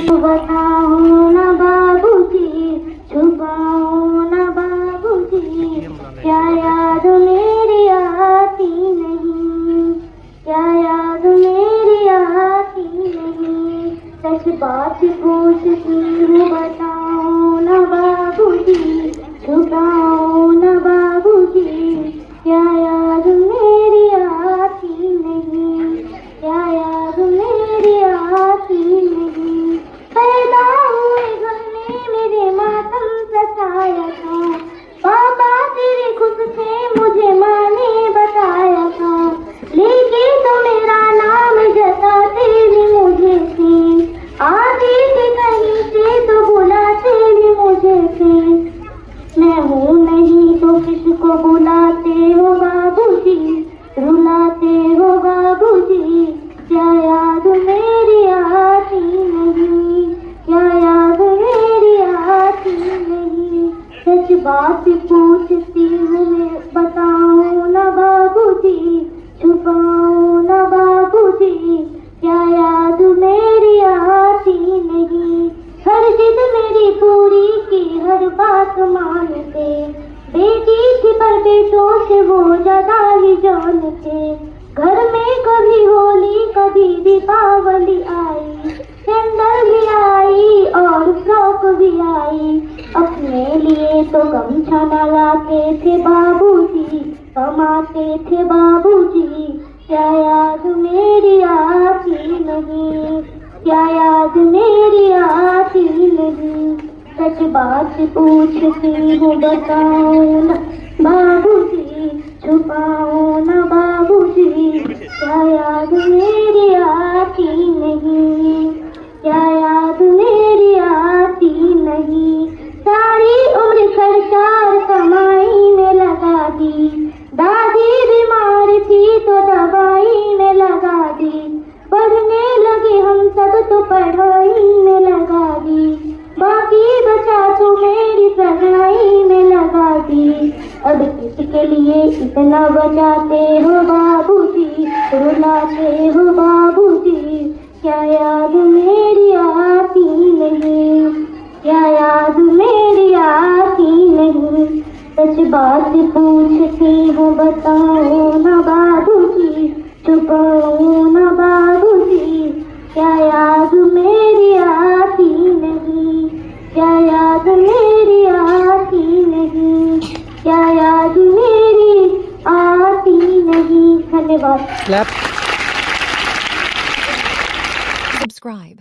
बताओ ना बाबूजी, छुपाओ ना बाबूजी, क्या याद मेरी आती नहीं, क्या याद मेरी आती नहीं। सच बात पूछती हूँ, बताओ ना बाबूजी, छुपाओ ना बाबूजी, क्या याद मेरी आती नहीं, क्या याद मेरी आती नहीं। पैदा हुए घर में मेरे मातम सताया था, पापा तेरे खुद से मुझे माँ ने बताया था, लेके तो मेरा नाम जताते भी मुझे थे, आते थे कहीं से तो बुलाते भी मुझे थे। मैं हूँ नहीं तो किसको बुलाते हो बाबूजी, रुलाते हो बाबूजी, क्या याद मेरी आती नहीं, क्या याद मेरी आती नहीं। सच बात पूछती हूँ मैं, बताओ ना बाबूजी, छुपाओ ना बाबूजी, क्या याद मेरी आती नहीं। हर जिद मेरी पूरी की, हर बात मानते, बेटी थी पर बेटों से वो ज्यादा ही जानते। घर में कभी होली कभी दीपावली आई, सैंडल भी आई और फ्रॉक भी आई। अपने लिए तो गमछा न लाते थे बाबूजी, कमाते थे बाबूजी, क्या याद मेरी आती नहीं, क्या याद मेरी आती नहीं। सच बात पूछती हूँ, बताओ ना बाबूजी, छुपाओ ना बाबूजी, क्या याद मेरी आती नहीं, क्या याद मेरी आती नहीं। सारी उम्र सरकार कमाई में लगा दी, दादी बीमार थी तो दवाई में लगा दी, पढ़ने लगे हम सब तो पढ़ाई में लगा दी, बाकी बचा तो मेरी पढ़ाई में लगा दी। अब किसके लिए इतना बचाते हो बाबूजी, रुलाते हो बाबूजी, क्या याद मेरी आती नहीं, क्या याद मेरी आती नहीं। सच बात पूछती हूँ, बताओ ना बाबूजी, छुपाओ ना बाबूजी, क्या याद मेरी आती नहीं, क्या याद मेरी आती नहीं, क्या याद मेरी आती नहीं। धन्यवाद। Clap. Subscribe.